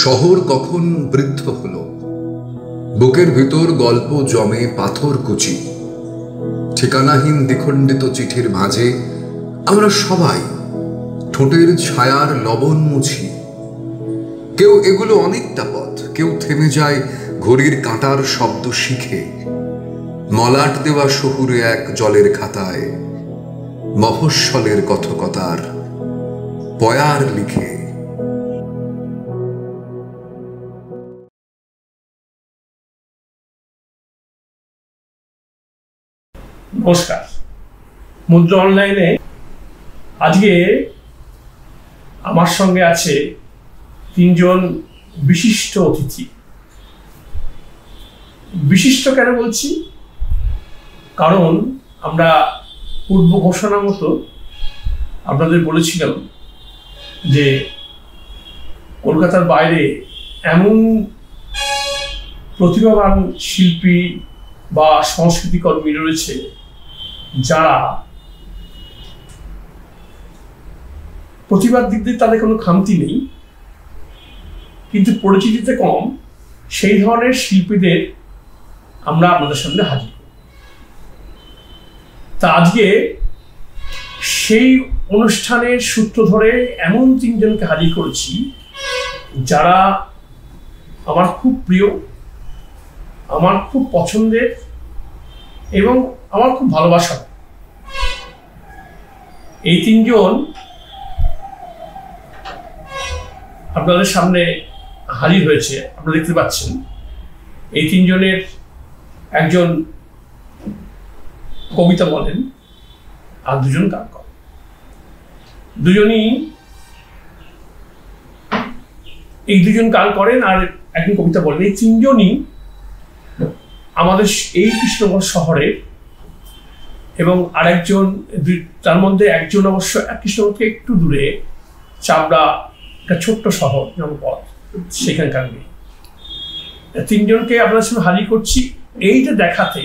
শহর কখন বৃদ্ধ হলো, বুকের ভিতর গল্প জমে পাথর কুচি, ঠিকানাহীন দ্বিখণ্ডিত চিঠির মাঝে আমরা সবাই ঠোঁটের ছায়ার লবণ মুছি। কেউ এগুলো অনেকটা পথ, কেউ থেমে যায় ঘড়ির কাঁটার শব্দ শিখে, মলাট দেওয়া শহুরে এক জলের খাতায় মফস্বলের কথকতার পয়ার লিখে। নমস্কার, মুদ্রা অনলাইনে আজকে আমার সঙ্গে আছে তিনজন বিশিষ্ট অতিথি। বিশিষ্ট কেন বলছি? কারণ আমরা পূর্ব ঘোষণা মতো আপনাদের বলেছিলাম যে কলকাতার বাইরে এমন প্রতিভাবান শিল্পী বা সংস্কৃতি কর্মী রয়েছে যারা প্রতিভার দিক দিয়ে তাদের কোনো খামতি নেই, কিন্তু পরিচিতিতে কম। সেই ধরনের শিল্পীদের আমরা আপনাদের সামনে হাজির। তা আজকে সেই অনুষ্ঠানের সূত্র ধরে এমন তিনজনকে হাজির করেছি যারা আমার খুব প্রিয়, আমার খুব পছন্দের এবং আমার খুব ভালোবাসা। এই তিনজন আপনাদের সামনে হাজির হয়েছে, আপনারা দেখতে পাচ্ছেন। এই তিনজনের একজন কবিতা বলেন আর দুজন গান করেন। এই দুজন গান করেন আর একজন কবিতা বলেন। এই তিনজনই আমাদের এই কৃষ্ণগঞ্জ শহরে, এবং আরেকজন, তার মধ্যে একজন অবশ্য কৃষ্ণগঞ্জ থেকে একটু দূরে চাবড়া, একটা ছোট্ট শহর জনপদ, সেখানকার মেয়ে। তিনজনকে আপনাদের সামনে হাজির করছি এইটা দেখাতে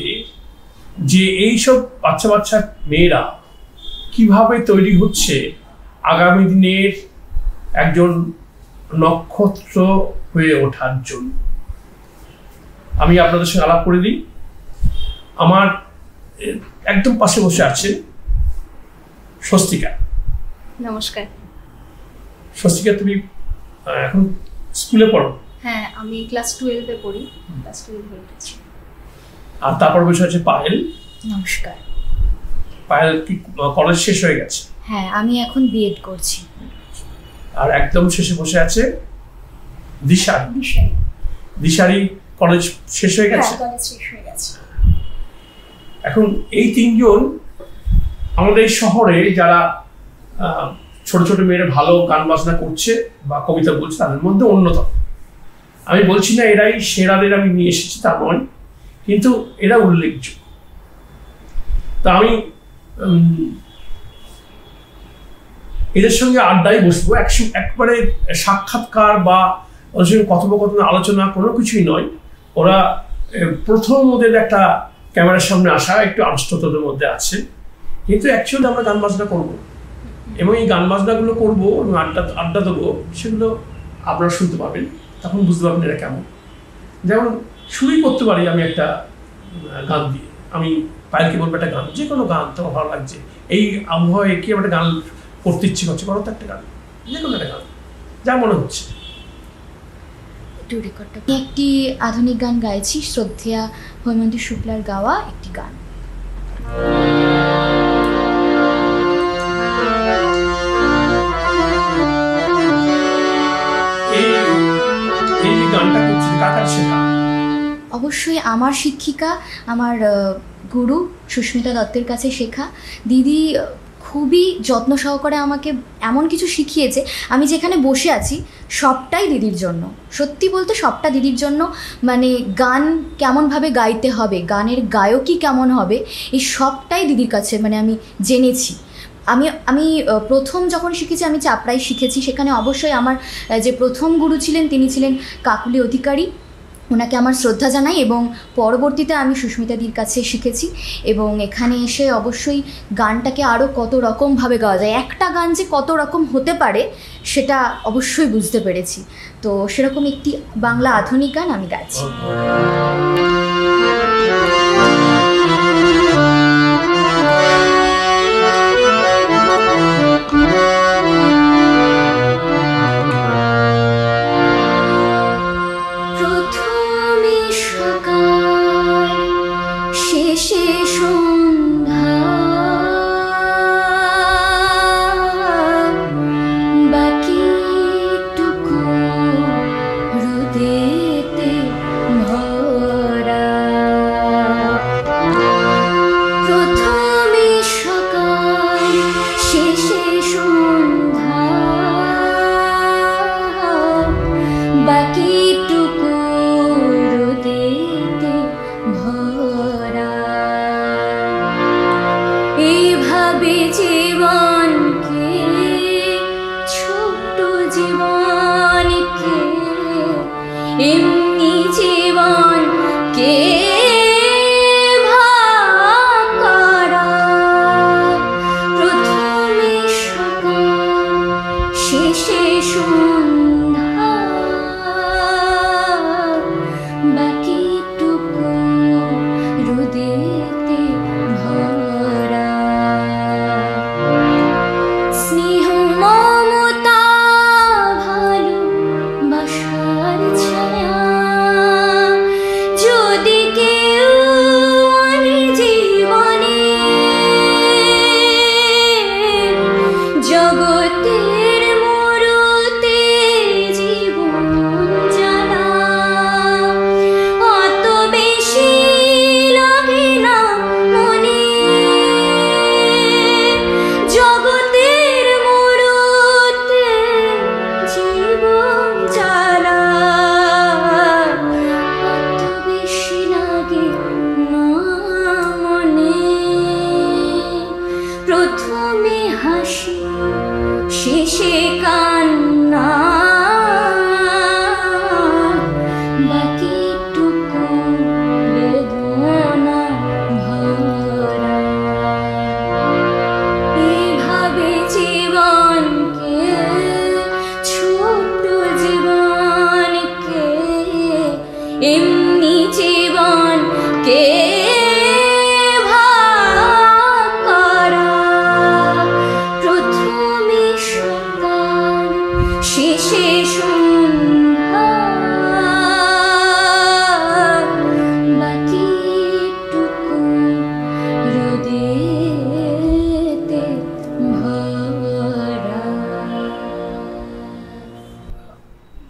যে এইসব বাচ্চা বাচ্চা মেয়েরা কিভাবে তৈরি হচ্ছে আগামী দিনের একজন নক্ষত্র হয়ে ওঠার জন্য। আমি আপনাদের সঙ্গে আলাপ করে দিই। আমার একদম পাশে বসে আছে স্বস্তিকা। নমস্কার। স্বস্তিকা, তুমি এখন স্কুলে পড়ো? হ্যাঁ, আমি ক্লাস 12-এ পড়ি। ক্লাস 12 পড়ছি। আর তারপর বসে আছে পায়েল। নমস্কার। পায়েল কি কলেজ শেষ হয়ে গেছে? হ্যাঁ, আমি এখন বিএড করছি। আর একদম শেষে বসে আছে দিশারি। দিশারি কলেজ শেষ হয়ে গেছে? কলেজ শেষ হয়ে গেছে। এখন এই তিনজন আমাদের এই শহরে যারা ছোট ছোট মেয়েরা ভালো গান বাজনা করছে বা কবিতা বলছে তাদের মধ্যে অন্যতম। আমি বলছি না এরাই সেরাদের আমি নিয়ে এসেছি, তা নয়, কিন্তু এরা উল্লেখযোগ্য। তা আমি এদের সঙ্গে আড্ডায় বসবো, একবারে সাক্ষাৎকার বা ওদের সঙ্গে কথোপকথন আলোচনা কোনো কিছুই নয়। ওরা প্রথম ওদের একটা ক্যামেরার সামনে আসা একটু আড়ষ্টতার মধ্যে আছে, কিন্তু অ্যাকচুয়ালি আমরা গান বাজনা করবো এবং এই গান বাজনাগুলো করবো এবং আড্ডা দেবো, সেগুলো আপনারা শুনতে পাবেন, তখন বুঝতে পারবেন এরা কেমন। যেমন শুরুই করতে পারি আমি একটা গান দিয়ে। আমি পায়েলকে বলবো একটা গান, যে কোনো গান তোমার ভালো লাগছে, এই আবহাওয়ায় কি একটা গান করতে ইচ্ছে করছে, করো তো একটা গান, যে কোনো একটা গান যা মনে হচ্ছে। একটি আধুনিক গান গাইছি, শ্রদ্ধেয়া হৈমন্তী শুক্লার গাওয়া একটি গান। অবশ্যই আমার শিক্ষিকা, আমার গুরু সুস্মিতা দত্তের কাছে শেখা। দিদি খুবই যত্ন সহকারে আমাকে এমন কিছু শিখিয়েছে, আমি যেখানে বসে আছি সবটাই দিদির জন্য। সত্যি বলতে সবটা দিদির জন্য। মানে গান কেমনভাবে গাইতে হবে, গানের গায়কই কেমন হবে, এই সবটাই দিদির কাছে মানে আমি জেনেছি। আমি প্রথম যখন শিখেছি আমি চাপড়ায় শিখেছি। সেখানে অবশ্যই আমার যে প্রথম গুরু ছিলেন তিনি ছিলেন কাকুলি অধিকারী। ওনাকে আমার শ্রদ্ধা জানাই। এবং পরবর্তীতে আমি সুস্মিতাদির কাছে শিখেছি এবং এখানে এসে অবশ্যই গানটাকে আরও কত রকমভাবে গাওয়া যায়, একটা গান যে কত রকম হতে পারে সেটা অবশ্যই বুঝতে পেরেছি। তো সেরকম একটি বাংলা আধুনিক গান আমি গাইছি।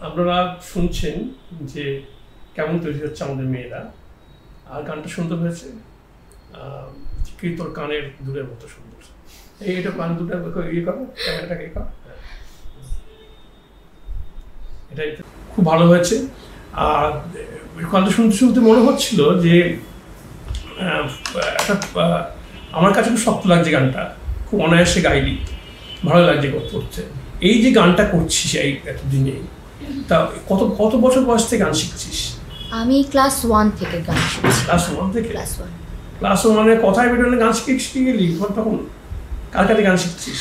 আপনারা শুনছেন যে কেমন তৈরি হচ্ছে আমাদের মেয়েরা, আর গানটা সুন্দর হয়েছে, তোর কানের দুলের মতো সুন্দর। এইটা কান দুটা ইয়ে করো, ক্যামেরাটাকে করো, এটা খুব ভালো হয়েছে। আর গানটা শুনতে শুনতে মনে হচ্ছিল যে একটা আমার কাছে খুব শক্ত লাগছে গানটা, খুব অনায়াসে গাইলি, ভালো লাগছে করতে। এই যে গানটা করছিস এই এতদিনে, তা কত বছর বয়স থেকে গান শিখছিস? আমি ক্লাস 1 থেকে গান শিখছি। ক্লাস 1 থেকে? ক্লাস 1 কথায় বেরোলে গান শিখে গেলি? তখন কার কাছে গান শিখছিস?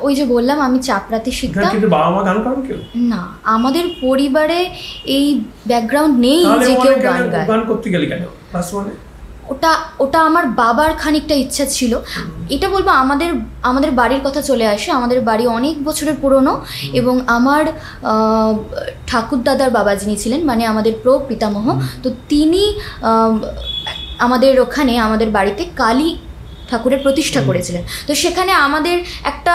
ওই যে বললাম আমি চাপড়াতে শিখতাম। কিন্তু বাবা মা গান করেন কেউ? না, আমাদের পরিবারে এই ব্যাকগ্রাউন্ড নেই যে কেউ গান গায়। গান করতে গেলি কেন ক্লাস 1-এ? ওটা আমার বাবার খানিকটা ইচ্ছা ছিল। এটা বলবো আমাদের বাড়ির কথা চলে আসে। আমাদের বাড়ি অনেক বছরের পুরনো এবং আমার ঠাকুরদাদার বাবা যিনি ছিলেন, মানে আমাদের প্রপিতামহ, তো তিনি আমাদের ওখানে আমাদের বাড়িতে কালী ঠাকুরের প্রতিষ্ঠা করেছিলেন। তো সেখানে আমাদের একটা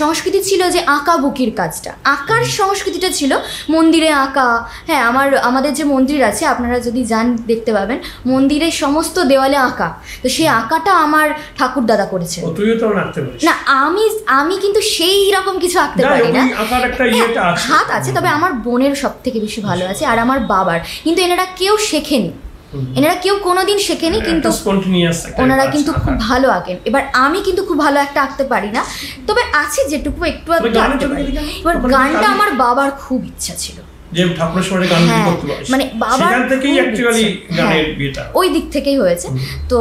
সংস্কৃতি ছিল যে আঁকাবুকির কাজটা, আঁকার সংস্কৃতিটা ছিল, মন্দিরে আঁকা। হ্যাঁ, আমাদের যে মন্দির আছে আপনারা যদি যান দেখতে পাবেন, মন্দিরের সমস্ত দেওয়ালে আঁকা। তো সেই আঁকাটা আমার ঠাকুর দাদা করেছে। না, আমি কিন্তু সেই রকম কিছু আঁকতে পারি না, হাত আছে, তবে আমার বোনের সব থেকে বেশি ভালো আছে আর আমার বাবার। কিন্তু এনারা কেউ শেখেনি, এনারা কেউ কোনোদিন শেখেনি, কিন্তু ওনারা কিন্তু খুব ভালো আঁকেন। এবার আমি কিন্তু খুব ভালো একটা আঁকতে পারি না, তবে আছে যেটুকু একটু আঁকতে পারি। এবার গানটা আমার বাবার খুব ইচ্ছা ছিল, যে ঠাকুরের সঙ্গে গান করতে পারে, মানে বাবা সেখান থেকেই অ্যাকচুয়ালি গানের বিয়েটা ওই দিক থেকেই হয়েছে। তো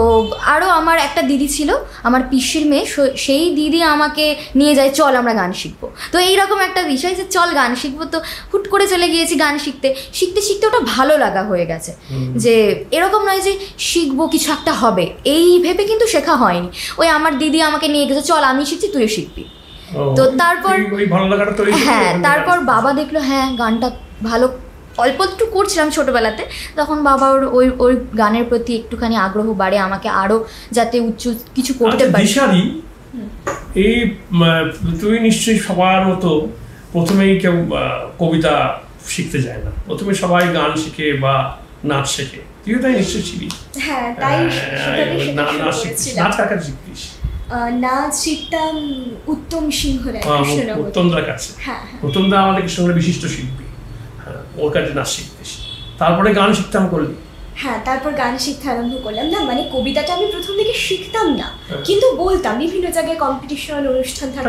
আরও আমার একটা দিদি ছিল, আমার পিসির মেয়ে, সেই দিদি আমাকে নিয়ে যায়, চল আমরা গান শিখবো। তো এইরকম একটা বিষয় যে চল গান শিখবো, তো হুট করে চলে গিয়েছি গান শিখতে শিখতে শিখতে ওটা ভালো লাগা হয়ে গেছে, যে এরকম নয় যে শিখবো কিছু একটা হবে এই ভেবে কিন্তু শেখা হয়নি। ওই আমার দিদি আমাকে নিয়ে গেছে, চল আমি শিখছি তুইও শিখবি। তো তারপর হ্যাঁ, তারপর বাবা দেখলো হ্যাঁ গানটা ভালো, অল্প একটু করছিলাম ছোটোবেলাতে, তখন বাবার ওই ওই গানের প্রতি একটুখানি আগ্রহ বাড়ে, আমাকে আরও যাতে উচ্চ কিছু করতে পারি। এই তুই নিশ্চয়ই সবার মতো প্রথমেই কেউ কবিতা শিখতে যায় না, প্রথমে সবাই গান শিখে বা নাচ শেখে, তুইও তাই নিশ্চয়ই ছিলি? হ্যাঁ, তাই নাচ কাকে শিখতিস? নাচ শিখতাম উত্তম সিংহ রায়, উত্তমদার কাছে। উত্তমদা আমাদের কৃষ্ণনগরের বিশিষ্ট শিল্পী, ওর কাছে নাচ শিখতিস, তারপরে গান শিখতাম করলি? হ্যাঁ, তারপর গান শিখতে আরম্ভ করলাম। না মানে কবিতাটা আমি প্রথম দিকে শিখতাম না, কিন্তু বলতাম, বিভিন্ন জায়গায় কম্পিটিশন অনুষ্ঠান থাকে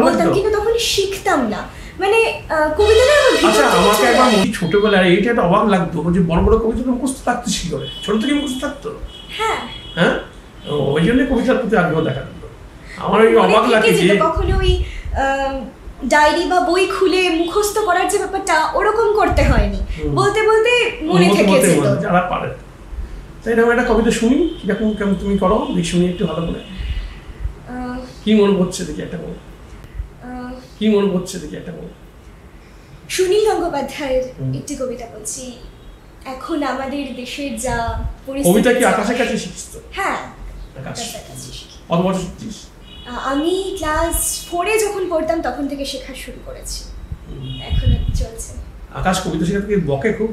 বলতাম, কিন্তু তখন শিখতাম না, মানে কবিতাটা আমার ভিতর থেকে। আমাকে একবার ছোটবেলায় এইটা একটা অবাক লাগতো যে বড় বড় কবিতা মুখস্থ থাকতো, কি করে ছোট থেকে মুখস্থ থাকতো? হ্যাঁ হ্যাঁ, ওই জন্য কবিতার প্রতি আগ্রহ দেখা দিত। আমার ওই অবাক লাগে যে কখনো ওই ডায়েরি বা বই খুলে মুখস্থ করার যে ব্যাপারটা ওরকম করতে হয়নি, বলতে বলতে মনে থেকে যেত। যারা পারে তাই এরকম একটা কবিতা শুনি, কিরকম কেমন তুমি করো দেখি, শুনি একটু ভালো করে। কি মনে পড়ছে দেখি একটা বল, কি মনে পড়ছে দেখি একটা বল। সুনীল গঙ্গোপাধ্যায়ের একটি কবিতা বলছি। এখন আমাদের দেশের যা পরিস্থিতি। কবিতা কি আকাশের কাছে শিখছো? হ্যাঁ, আকাশের কাছে শিখি। কত বছর শিখছিস? আমি ক্লাস 4-এ যখন পড়তাম তখন থেকে শেখা শুরু করেছি, এখনো চলছে। আকাশ কবিতা শেখাতে কি বকে খুব?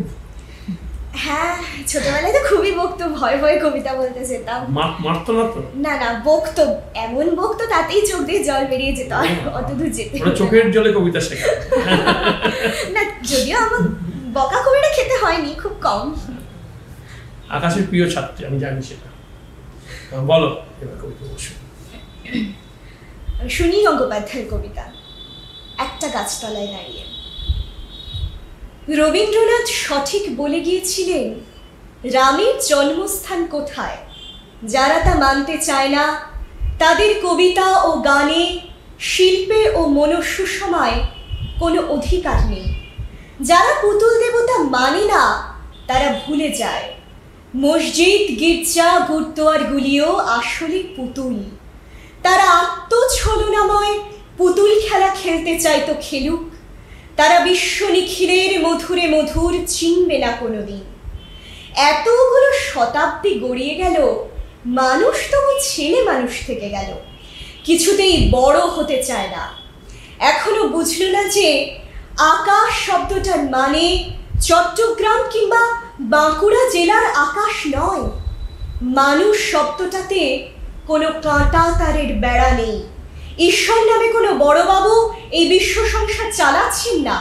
হ্যাঁ, ছোটবেলায় তো খুবই বকতো, ভয়ে ভয়ে কবিতা বলতে যেতাম। মারতো না তো? না না, বকতো, এমন বকতো তাতেই চোখ দিয়ে জল বেরিয়ে যেত, আর অত দূর যেতে। চোখের জলে কবিতা শেখা না, যদিও আমার বকা কবিতা খেতে হয়নি, খুব কম। আকাশের প্রিয় ছাত্রী আমি জানি সেটা, বলো এবার কবিতা বসো। সুনীল গঙ্গোপাধ্যায়ের কবিতা একটা গাছতলায় দাঁড়িয়ে। রবীন্দ্রনাথ সঠিক বলে গিয়েছিলেন, রামের জন্মস্থান কোথায়, যারা তা মানতে চায় না তাদের কবিতা ও গানে, শিল্পে ও মনঃসুষমায় কোনো অধিকার নেই। যারা পুতুল দেবতা মানে না তারা ভুলে যায় মসজিদ, গির্জা, গুরুদ্বারগুলিও আসলে পুতুল। তারা আত্মছলনাময় পুতুল খেলা খেলতে চাইতো খেলুক, তারা বিশ্ব নিখিলের মধুরে মধুর চিনবে না কোনোদিন। এতগুলো শতাব্দী গড়িয়ে গেল, মানুষ তবু ছেলে মানুষ থেকে গেল, কিছুতেই বড় হতে চায় না। এখনো বুঝল না যে আকাশ শব্দটার মানে চট্টগ্রাম কিংবা বাঁকুড়া জেলার আকাশ নয়। মানুষ শব্দটাতে কোনো কাঁটা তারের বেড়া নেই। ঈশ্বর নামে কোনো বড়বাবু এই বিশ্ব সংসার চালাচ্ছেন না।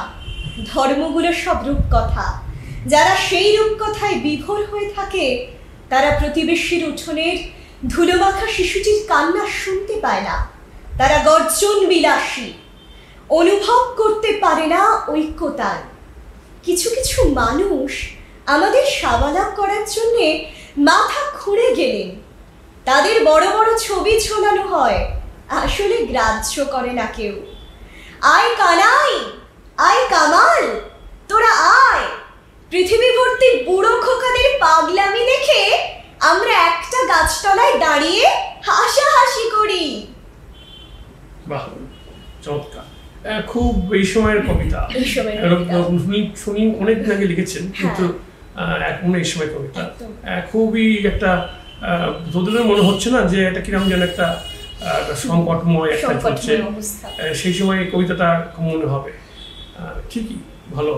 ধর্মগুলো সব রূপকথা। যারা সেই রূপকথায় বিভোর হয়ে থাকে তারা প্রতিবেশীর উঠোনের ধুলোমাখা শিশুটির কান্না শুনতে পায় না। তারা গর্জন বিলাসী, অনুভব করতে পারে না ঐক্যতার। কিছু কিছু মানুষ আমাদের সাবালাপ করার জন্যে মাথা খুঁড়ে গেলেন। তাদের বড় বড় ছবি ঝোলানো হয়, আসলে গ্রাহ্য করে না কেউ। আয় কানাই, আয় কামাল, তোরা আয়। পৃথিবী ভর্তি বুড়ো খোকাদের পাগলামি দেখে আমরা একটা গাছতলায় দাঁড়িয়ে হাসাহাসি করি। বাহ, চমৎকার। খুব এই সময়ের কবিতা, শুনি অনেকদিন আগে লিখেছেন, কিন্তু এখন এই সময় কবিতা খুবই একটা, তোদের মনে হচ্ছে না যে এটা কিরকম যেন একটা সংকটময় একটা চলছে, সেই সময় কবিতাটা মনে হবে। ঠিকই, ভালো।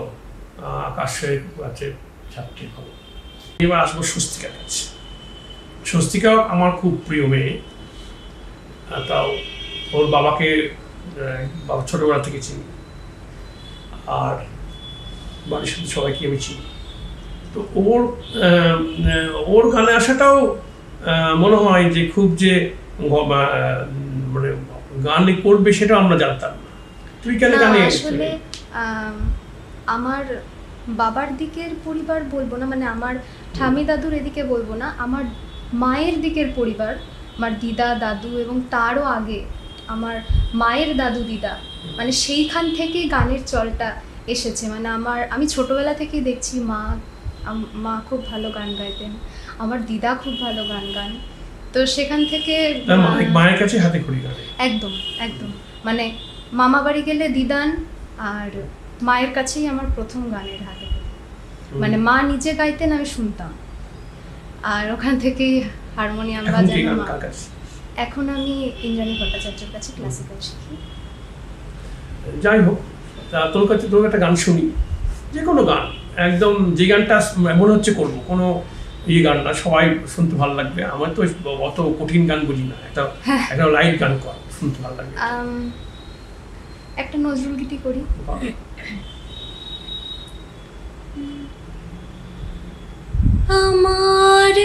আকাশের কাছে ছাত্রী ভালো। এবার আসবো স্বস্তিকার কাছে। স্বস্তিকা আমার খুব প্রিয় মেয়ে, তাও ওর বাবাকে ছোটবেলা থেকে চিনি, আর বাড়ির সাথে সবাইকে আমি চিনি। তো ওর গানে আসাটাও মনে হয় যে খুব যে মানে গান করবে সেটাও আমরা জানতাম না। তুই কেন গানে? আসলে আমার বাবার দিকের পরিবার বলবো না, মানে আমার ঠামি দাদুর এদিকে বলবো না, আমার মায়ের দিকের পরিবার, আমার দিদা দাদু এবং তারও আগে আমার মায়ের দাদু দিদা, মানে সেইখান থেকেই গানের চলটা এসেছে। মানে আমি ছোটোবেলা থেকেই দেখছি মা খুব ভালো গান গাইতেন, আমার দিদা খুব ভালো গান গান, তো সেখান থেকে মায়ের কাছে হাতে খড়ি গান। একদম একদম, মানে মামা বাড়ি গেলে দিদান আর মায়ের কাছেই আমার প্রথম গানের হাতে খড়ি। মানে মা নিজে গাইতেন, আমি শুনতাম, আর ওখান থেকেই হারমোনিয়াম বাজানো। এখন আমি ইন্দ্রাণী ভট্টাচার্যের কাছে ক্লাসিক্যাল শিখি। যাই হোক, তোর কাছে তোর একটা গান শুনি, যে কোনো গান, একদম যে গানটা মনে হচ্ছে করবো, কোনো গান না, সবাই শুনতে ভালো লাগবে। আমার তো অত কঠিন গান বুঝি না, একটা লাইট গান কর, শুনতে ভালো লাগবে। একটা নজরুল গীতি করি। আমার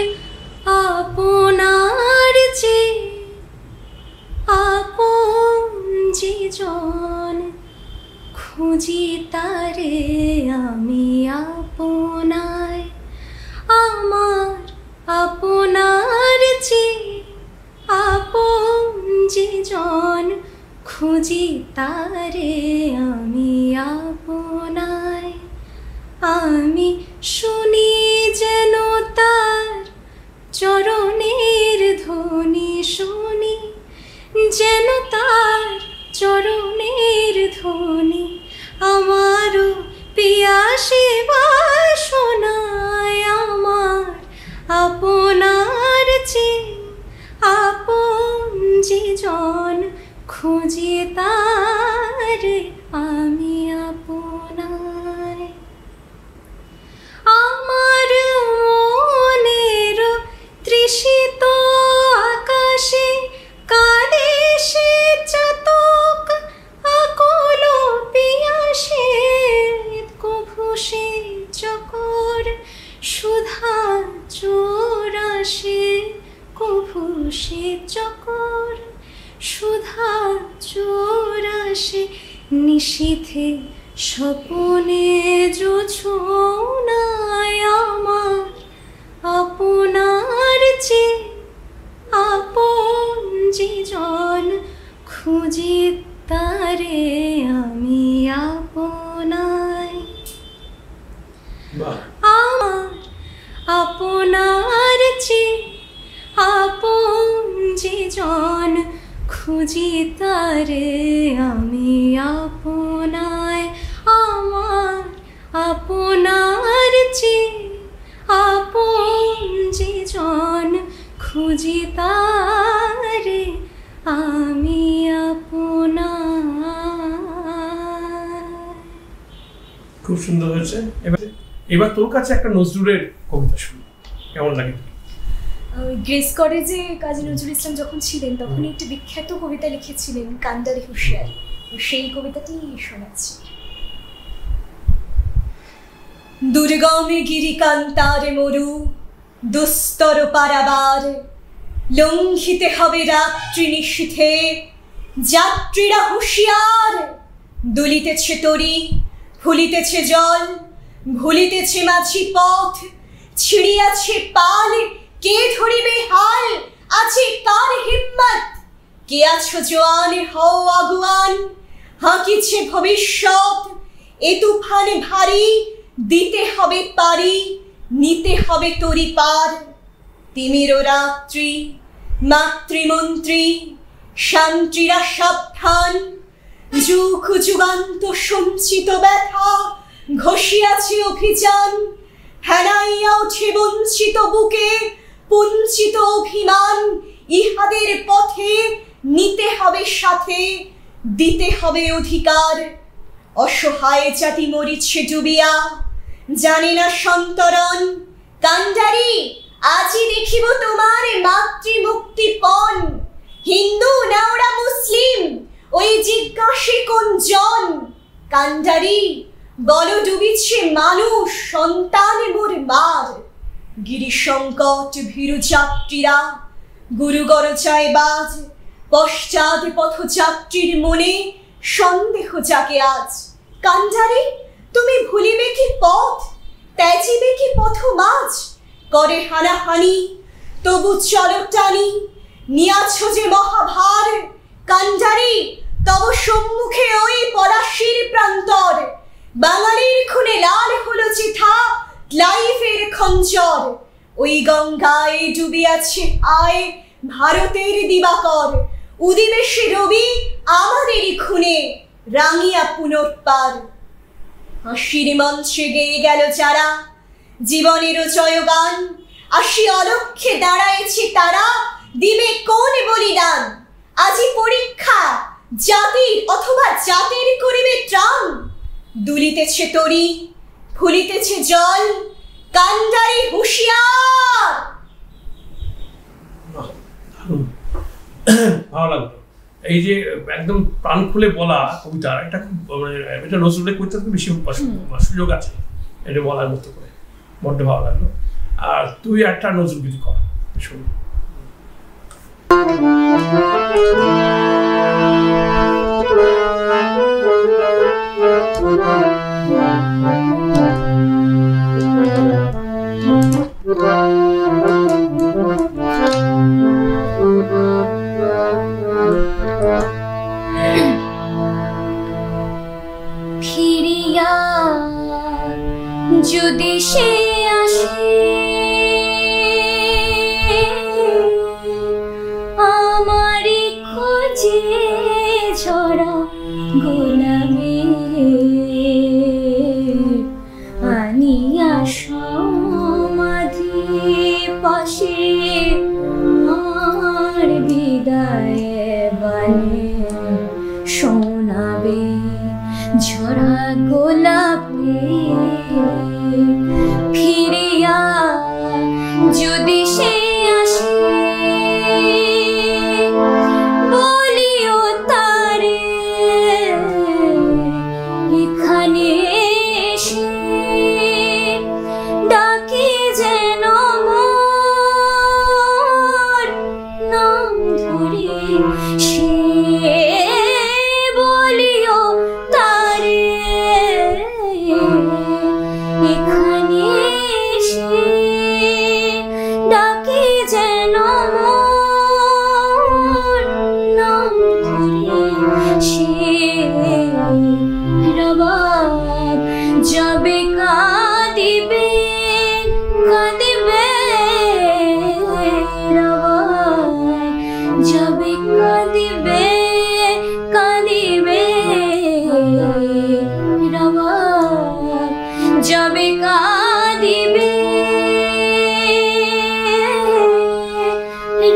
আপনার যে আপন জীজন, খুঁজি তারে আমি আপনায়। আমার আপনার যে আপন জীজন, খুঁজি তারে আমি আপনায়। আমি শুনি যেন তার চরণের ধ্বনি, শুনি যেন তার চরণের ধ্বনি, আমারও পিয়াসী বাসনায়। আমার আপনার যে আপন জীজন, খুঁজি তারে আমি আপনায়। আমার মনের তৃষিত আকাশে কাঁদে সে চাতক, আকুল পিয়াসে কভু সে চকর, সুধা চোরাসে কভু সে চকর, সুধা চোরাসে নিশীথে স্বপনে জোছনায়। আমার আপনার যে আপন জীজন, খুঁজি তারে আমি আপনায়। আমার আপনার যে আপন জীজন, খুঁজি তারে আমি আপনায়। আমার আপনার যে আপন জীজন, খুঁজি তারে আমি আপনায়। খুব সুন্দর হয়েছে। এবার তোর কাছে একটা নজরুলের কবিতা শুনি, কেমন লাগে? গ্রেস কলেজে কাজী নজরুল ইসলাম যখন ছিলেন, তখন একটি বিখ্যাত কবিতা লিখেছিলেন কান্ডারি হুঁশিয়ার, সেই কবিতাটি শোনাচ্ছি। দুর্গমে গিরিকান্তারে মরু, দুস্তর পারাবার, লঙ্ঘিতে হবে রাত্রি নিশীথে, যাত্রীরা হুঁশিয়ার। দুলিতেছে তরি, ফুলিতেছে জল, ভুলিতেছে মাঝি পথ, ছিড়িয়াছে পাল, কে ধরিবে হাল, আছে কার হিম্মত? কে আছো জোয়ান, হও আগুয়ান, হাঁকিছে ভবিষ্যৎ। এ তুফান ভারী, দিতে হবে পারি, নিতে হবে তরি পার। তিমির রাত্রি, মাতৃমন্ত্রী, শান্তিরা সাবধান, যুগ যুগান্ত সঞ্চিত ব্যথা, ঘষিয়াছে অভিযান। হেনাইয়া ওঠে বঞ্চিত বুকে, পুঞ্চিত অভিমান। ইহাদের পথে নিতে হবে সাথে, দিতে হবে অধিকার। অসহায় জাতি মরিছে ডুবিয়া, জানে না সন্তরণ। কান্ডারি, আজি দেখিব তোমার মাতৃমুক্তিপণ। হিন্দু না ওরা মুসলিম, ওই জিজ্ঞাসে কোন জন? কান্ডারি, বল ডুবিছে মানুষ, সন্তান মোর মার। গিরিসংকট ভীরু যাত্রীরা, গুরু গরজায় বাজ। পশ্চাৎ পথযাত্রীর মনে সন্দেহ জাগে আজ। কান্ডারি, তুমি ভুলিবে কি পথ, ত্যাজিবে কি পথ মাঝ, করে হানাহানি তবু চলো টানি, নিয়াছ যে মহাভার কান্ডারি, তব সম্মুখে ওই পলাশির প্রান্তর, বাঙালির খুনে লাল হলো চিঠা ক্লাইভের খঞ্জর, ওই গঙ্গায় ডুবিয়াছে আয় ভারতের দিবাকর, উদিবে সে রবি আমাদেরই খুনে রাঙিয়া পুনর্বার। হাসির মঞ্চে গেয়ে গেল যারা জীবনের জয়গান, আসি অলক্ষ্যে দাঁড়ায়েছে তারা দিবে কোন বলিদান, আজি পরীক্ষা জাতির অথবা জাতির করিবে ত্রাণ, দুলিতেছে তরি ফুলিতেছে জল কান্ডারি হুঁশিয়ার। ভালো লাগলো এই যে একদম প্রাণ খুলে বলা কবিতা, এটা খুব মানে এটা নজরুলের কবিতা খুব বেশি সুযোগ আছে এটা বলার মতো করে, বড্ড ভালো লাগলো। আর তুই একটা নজরুল গীতি কর শুনি। ফিরিয়া যদি সে আসে আমারি খোঁজে ঝরা গোলাপে, আনিয়া সমাধি পাশে আর বিদায় বানে শোনাবে ঝরা গোলাপে। ফিরিয়া যদি সে আসে বলিও তারে এখানে এসে ডাকে যেন মোর নাম ধরে, সে বলিও তারে এখানে এসে ডাকে যেন মোর নাম ধরে, সে রবাব যাবে কাঁদিবে কাঁদিবে, রবাব যাবে কাঁদিবে কাঁদিবে, রবাব যাবে কাঁদিবে।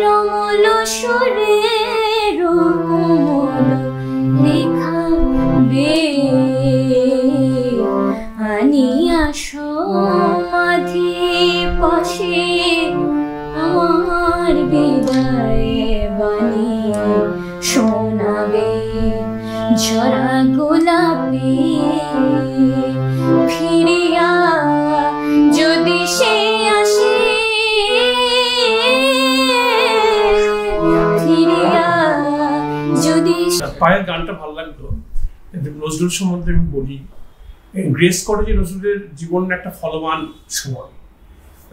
রমল সুরে রমল লেখাবে আনিয়া সমাধি পাশে আমার বিদায় বাণী শোনাবে ঝরা গোলাপে। ফিরিয়া যদি সে আসে ফিরিয়া যদি। পায়ের গানটা ভালো লাগলো। নজরুল সম্বন্ধে আমি বলি, গ্রেস কলেজে নজরুলের জীবনের একটা ফলবান সময়।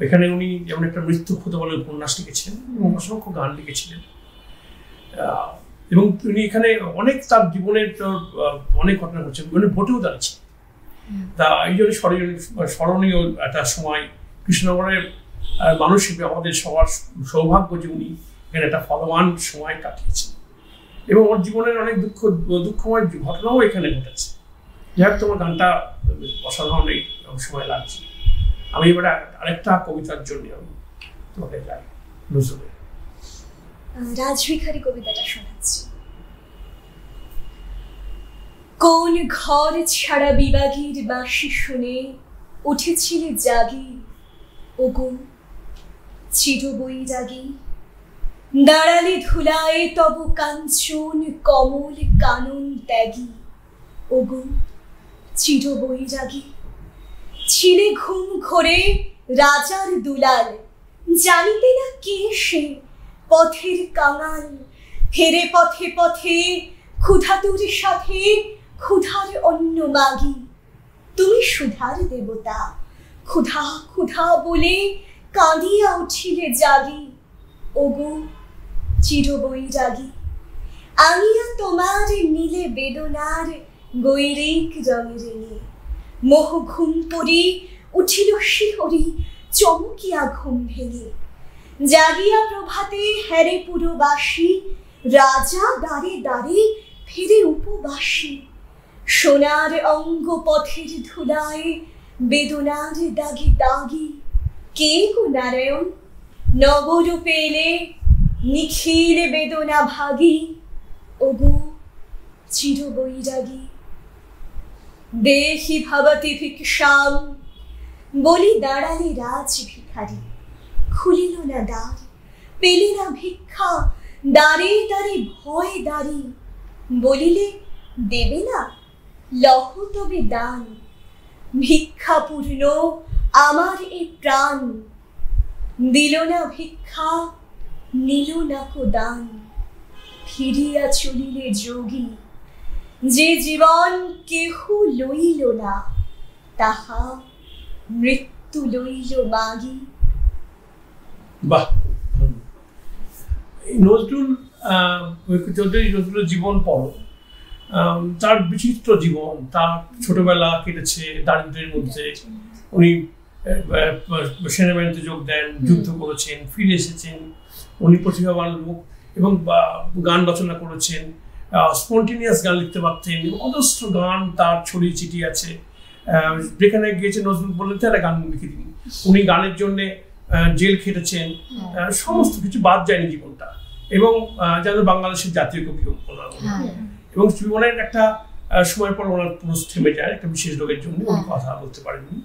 এখানে উনি যেমন একটা মৃত্যু ক্ষুধা বলে উপন্যাস লিখেছিলেন এবং অসংখ্য গান লিখেছিলেন, এবং উনি এখানে অনেক তার জীবনের অনেক ঘটনা ঘটছে, উনি ভোটেও দাঁড়িয়েছেন। তা এই জন্য স্মরণীয় একটা সময় কৃষ্ণনগরের মানুষ হিসেবে আমাদের সবার সৌভাগ্য যে উনি এখানে একটা ফলবান সময় কাটিয়েছেন, এবং ওর জীবনের অনেক দুঃখময় ঘটনাও এখানে ঘটেছে। যাই হোক, তোমার গানটা অসাধারণ এই সময় লাগছে। আমি এবারে আরেকটা কবিতার জন্য আমি তোমাকে যাই নজরুলের রাজভিখারি কবিতাটা শোনাচ্ছি। কোন ঘর ছাড়া বিবাগীর বাঁশি শুনে উঠেছিলে জাগি, ওগো চির বৈরাগী, দাঁড়ালে ধুলায় তব কাঞ্চন কমল কানন ত্যাগী, ওগো চির বৈরাগী। ছিলে ঘুম ঘোরে রাজার দুলাল, জানিতে না কে সে পথের কাঙাল, ফেরে পথে পথে ক্ষুধাতুর সাথে ক্ষুধার অন্ন মাগি। তুমি সুধার দেবতা। ক্ষুধা ক্ষুধা বলে কাঁদিয়া উঠিলে জাগি, ওগো চিরবৈরাগী। আনিয়া তোমার নীলে বেদনার গৈরিক রঙের নিয়ে, মোহ ঘুম পড়ি উঠিল শিহরি, চমকিয়া ঘুম ভেঙে। জাগিয়া প্রভাতে হেরে পুরবাসী, রাজা দ্বারে দ্বারে ফিরে উপবাসী। সোনার অঙ্গ পথের ধুলায় বেদনার দাগি দাগি। কে গো নারায়ণ নবরূপে এলে নিখিল বেদনা ভাগি, ওগো চিরবৈরাগী। দেহি ভবতি ভিক্ষাম বলি দাঁড়ালে রাজ ভিখারি, খুলিল না দ্বার পেলে না ভিক্ষা, দ্বারে দ্বারে ভয় দাঁড়ি। বলিলে দেবে না, লহ তবে দান, ভিক্ষা পূর্ণ আমার এ প্রাণ। দিল না ভিক্ষা নিল না কো দান, ফিরিয়া চলিলে যোগী। যে জীবন কেহ লইল না, তাহা মৃত্যু লইল মাগি। বাহ, নজরুল নজরুলের জীবন পড়ো, তার বিচিত্র জীবন। তার ছোটবেলা কেটেছে দারিদ্র্যের মধ্যে। উনি সেনাবাহিনীতে যোগ দেন, যুদ্ধ করেছেন, ফিরে এসেছেন। উনি প্রতিভাবান লোক এবং গান রচনা করেছেন, স্পন্টেনিয়াস গান লিখতে পারতেন। অজস্র গান তার ছড়িয়ে ছিটিয়ে আছে। যেখানে গিয়েছে নজরুল বললেন একটা গান লিখে দিন। উনি গানের জন্যে জেল খেটেছেন, সমস্ত কিছু বাদ যায়নি জীবনটা। এবং যাদের বাংলাদেশের জাতীয় কবি ওনার, এবং জীবনের একটা সময় পর ওনার পুরো থেমে যায় একটা বিশেষ রোগের জন্য। উনি কথা বলতে পারেননি,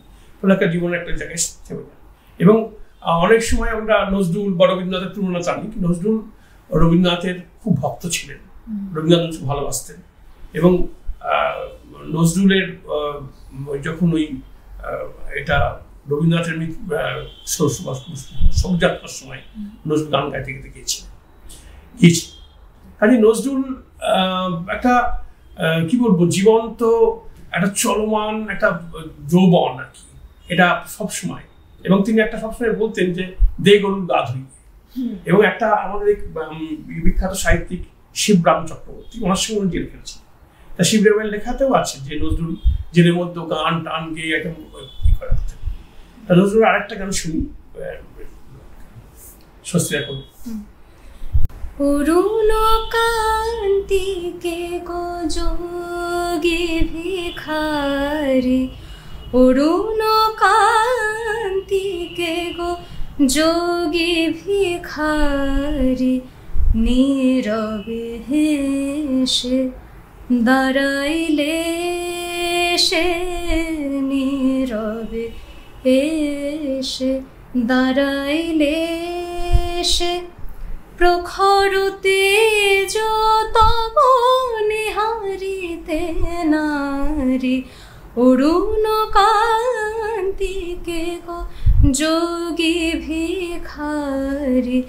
ওনাকে জীবনের একটা জায়গায় থেমে যায়। এবং অনেক সময় আমরা নজরুল বা রবীন্দ্রনাথের তুলনা জানি। নজরুল রবীন্দ্রনাথের খুব ভক্ত ছিলেন, রবীন্দ্রনাথ খুব ভালোবাসতেন। এবং নজরুলের যখন ওই এটা রবীন্দ্রনাথের শোকযাত্রার সময় নজরুল গান গাইতে গেতে গিয়েছিলেন। কাজে নজরুল একটা কি বলবো, জীবন্ত একটা চলমান একটা যৌবন আর কি, এটা সবসময়। এবং তিনি একটা সবসময় বলতেন যে দে গরুর গা ধুই। এবং একটা আমাদের বিখ্যাত সাহিত্যিক শিবরাম চক্রবর্তী, ওনার সঙ্গে উনি জেল খেলেছেন। তা শিবরামের লেখাতেও আছে যে নজরুল জেলের মধ্যে গান টান গিয়ে একদম ই করে রাখতেন। তা নজরুল আরেকটা গান শুনি, স্বস্তি রাখুন। অরুণ কান্তিকে গো যোগী ভিখারি, অরুণ কান্তিকে গো যোগী ভিখারি। নীরবে হেসে দাঁড়াইলে সে, নীরবে এসে দাঁড়াইলে সে। প্রখর তেজ তব নিহারিতে নারী, অরুণ কান্তিকে গো যোগী ভিখারি,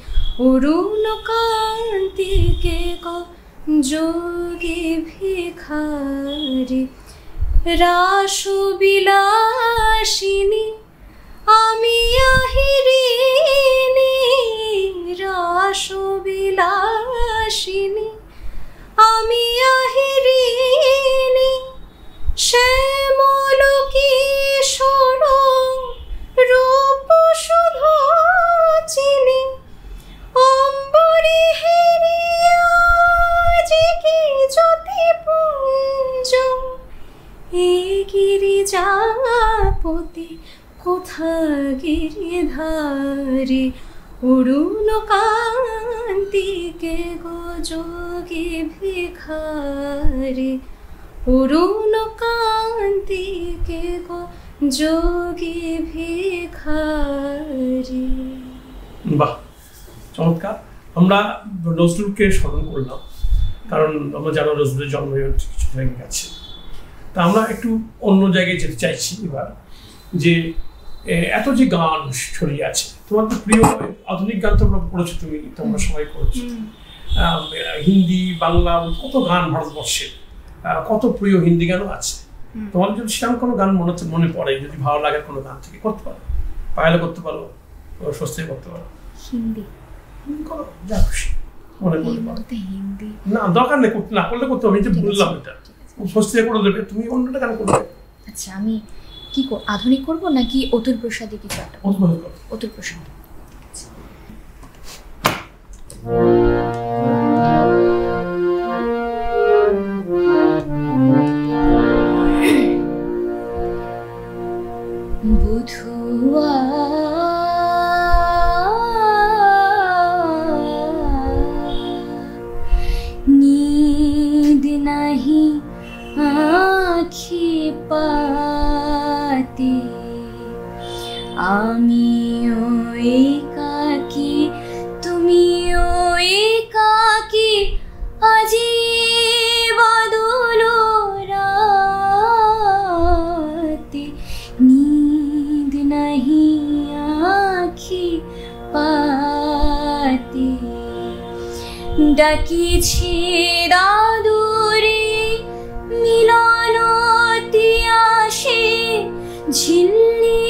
অরুণ কান্তিকে গো যোগী ভিখারি। রাসবিলাসিনী আমি আহিরিনী, রাসবিলাসিনী আমি আহিরিনী। শ্যামল কিশোর রূপ শুধু চিনি, অম্বরী হেরিয়া যে কি জ্যোতি পুঞ্জ। এ গিরিজাপতি কোথা গিরিধারী, অরুণ কান্তিকে গো যোগী ভিখারি, অরুণ কান্তিকে গো যোগী ভিখারি। বাহ, চমৎকার। আমরা নজরুলকে স্মরণ করলাম কারণ আমরা জানো নজরুলের জন্ম কিছু হয়ে গেছে। তা আমরা একটু অন্য জায়গায় যেতে চাইছি এবার, যে এত যে গান ছড়িয়ে আছে, তোমার তো প্রিয় আধুনিক গান তোমরা পড়েছো, তোমরা সবাই করেছো, হিন্দি বাংলা কত গান ভারতবর্ষে, কত প্রিয় হিন্দি গানও আছে। তোমাদের যদি সেরকম কোনো গান মনে পড়ে, যদি ভালো লাগে কোনো গান থেকে করতে পারো, পায়েলে করতে পারো, স্বস্তি করতে পারো, হিন্দি করো, যা খুশি মনে করতে পারো। হিন্দি না দরকার নেই, করতে না করলে করতে, আমি যে বললাম এটা স্বস্তি করে দেবে, তুমি অন্যটা গান করবে। আচ্ছা আমি কি আধুনিক করব নাকি অতুল প্রসাদে কিছু একটা? অতুল প্রসাদ। বুধুয়া नींद नहीं आँखी पाती आमियो एकाकी तुमियो एकाकी আজি বাদলো রাতে नींद नहीं आँखी पाती ডাকিছে দাদুরে মিলনতি আসে ঝিল্লি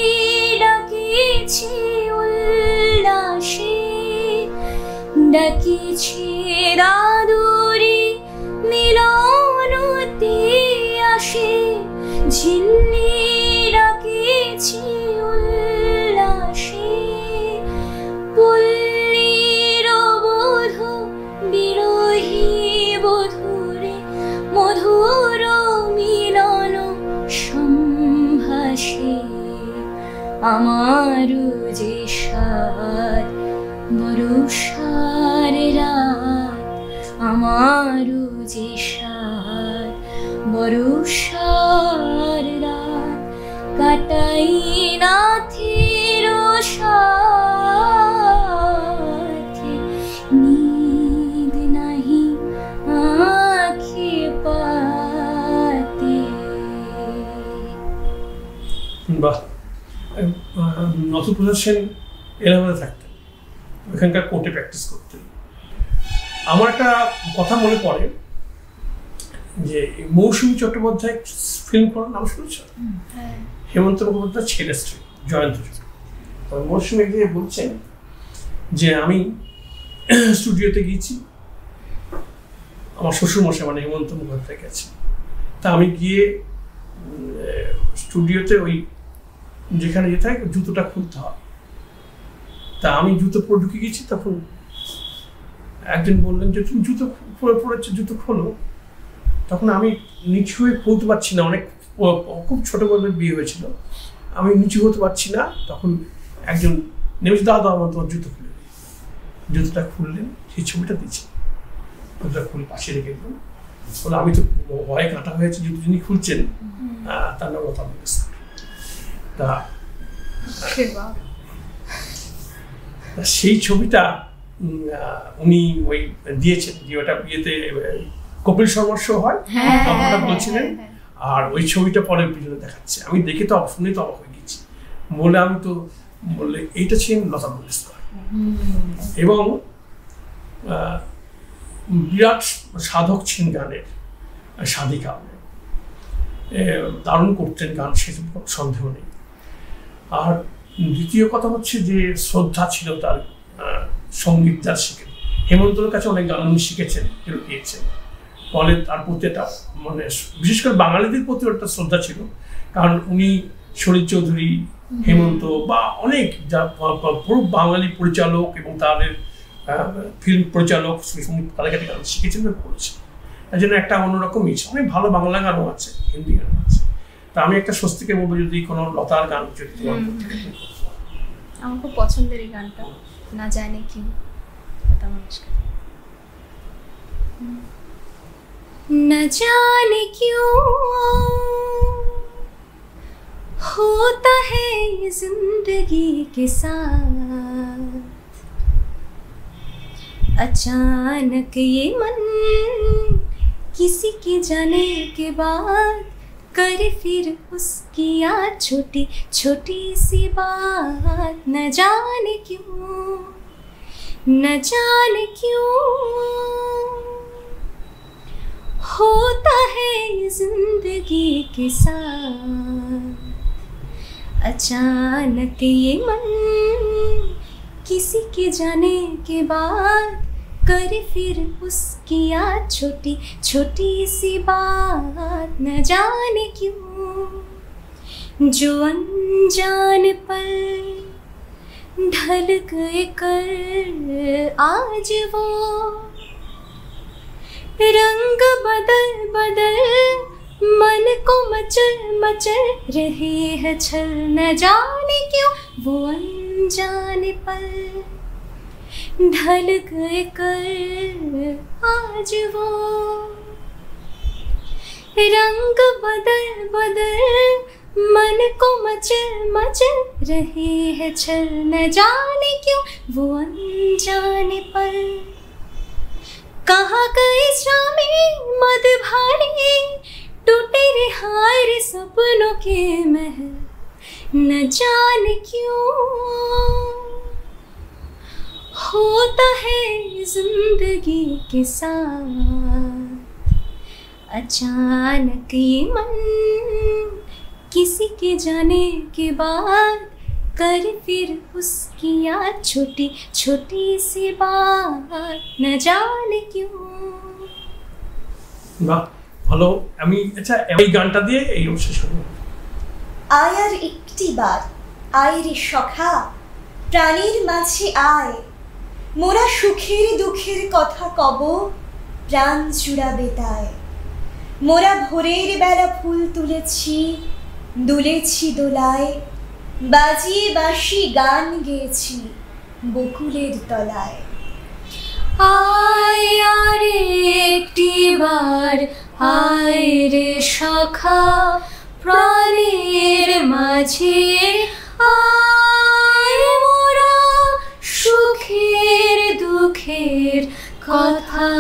ডাকিছে উল্লাসে ডাকিছে দাদুরে মিলনতি আসে ঝিল্লি ডাকিছে উল্লাসে পল্লীর বধূ বিরোহী বধূরে মধুর মিলন সম্ভাষে আমার যে সাত বরষার রাত আমার যে সাত বরষার রাত কাটাই নাথের সাথে नींद नहीं आँखें पाती। বাহ, নতুন প্রসাদ সেন এলাহাবাদে থাকতেন, ওখানকার কোর্টে প্র্যাকটিস করতেন। আমার একটা কথা মনে পড়ে যে মৌসুমী চট্টোপাধ্যায় ফিল্ম করার নাম শুনেছ? হেমন্ত মুখোপাধ্যায় ছেলে স্ত্রী জয়ন্ত চট্টোপাধ্যায়। মৌসুমী একদিকে বলছেন যে আমি স্টুডিওতে গিয়েছি, আমার শ্বশুরমশাই মানে হেমন্ত মুখোপাধ্যায় গেছে, তা আমি গিয়ে স্টুডিওতে ওই যেখানে যেতে হয় জুতোটা খুলতে হয়, তা আমি জুতো পরে ঢুকে গেছি। তখন একজন বললেন যে তুমি জুতো পরেছো, জুতো খোলো। তখন আমি নিচু হয়ে খুলতে পারছি না, অনেক খুব ছোট বয়সে বিয়ে হয়েছিল, আমি নিচু হতে পারছি না। তখন একজন নেমেছে, দাদা আমার তোমার জুতো খুলে দিই। জুতোটা খুললেন, সেই ছবিটা দিচ্ছি, জুতোটা খুলে পাশে রেখে দিলাম। বলে আমি তো ভয়ে কাটা হয়েছে, জুতো যিনি খুলছেন তার নাম লতা মঙ্গেশকর। তা সেই ছবিটা উনি ওই দিয়েছেন, যে ওটা বিয়েতে কপিল শর্মার শো হয় আপনারা বলছিলেন, আর ওই ছবিটা পরে পিছনে দেখাচ্ছে। আমি দেখে তো শুনে তো অবাক হয়ে গেছি, বলে আমি তো বললে এইটা ছিলেন লতা মঙ্গেশকর। এবং বিরাট সাধক ছিলেন গানের, সাধিকা, দারুণ করতেন গান, সে সন্দেহ নেই। আর দ্বিতীয় কথা হচ্ছে যে শ্রদ্ধা ছিল তার সঙ্গীত, যার শিখে হেমন্তর কাছে অনেক গান উনি শিখেছেন, পেয়েছেন, ফলে তার প্রতি একটা মানে বিশেষ করে বাঙালিদের প্রতি একটা শ্রদ্ধা ছিল। কারণ উনি শরীর চৌধুরী, হেমন্ত বা অনেক যা পুরো বাঙালি পরিচালক এবং তাদের ফিল্ম পরিচালক তাদের কাছে গান শিখেছেন এবং করেছেন। তার জন্য একটা অন্যরকম ইচ্ছে, অনেক ভালো বাংলা গানও আছে, হিন্দি গানও আছে। তা আমি একটা স্বস্তিকে বলবো যদি কোনো লতার গান যদি আমার খুব পছন্দের এই গানটা, না জানে কি লতা মঙ্গেশকর। न जाने क्यों होता है ये जिंदगी के साथ, अचानक ये मन किसी के जाने के बाद करे फिर उसकी याद छोटी छोटी सी बात। न जाने क्यों, न जाने क्यों होता है जिंदगी के साथ, अचानक ये मन किसी के जाने के बाद करे फिर उसकी याद, छोटी छोटी सी बात, न जाने क्यों जो अनजान पल ढल गए कर आज वो रंग बदल बदल मन को मचल मचल रहे है छल, न जाने क्यों वो अनजाने पल ढल गए कर आज वो रंग बदल बदल मन को मचल मचल रहे है छल, न जाने क्यों वो अनजाने पल। कहाँ गए शामे मद भारी टूटे रे हाय रे सपनों के महल, न जाने क्यों होता है जिंदगी के साथ, अचानक ये मन किसी के जाने के बाद कर फिर उसकी याद, छोटी छोटी सी बात, न जाने क्यों। বাহ, ভালো। আমি আচ্ছা এই গানটা দিয়ে এই শেষ করব। আয় আর একটি বার আয় রে সখা প্রাণীর মাঝে আয়, মোরা সুখের দুঃখের কথা কব প্রাণ জুড়াবে তাই। মোরা ভোরের বেলা ফুল তুলেছি দুলেছি দোলায়, বাজিয়ে বাঁশি গান গেয়েছি বকুলের তলায়। আয় আরে একটি বার আয় রে সখা প্রাণের মাঝে আয়, মোরা সুখের দুঃখের কথা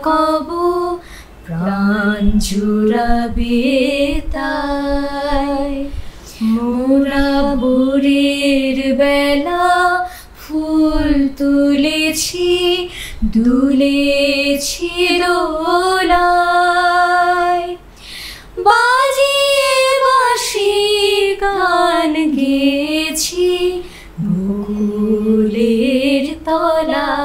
কব প্রাণ জুড়াবে তাই। মোরা ভোরের বেলা ফুল তুলেছি দুলেছি দোলায়, বাজিয়ে বাঁশি গান গেয়েছি বকুলের তলায়।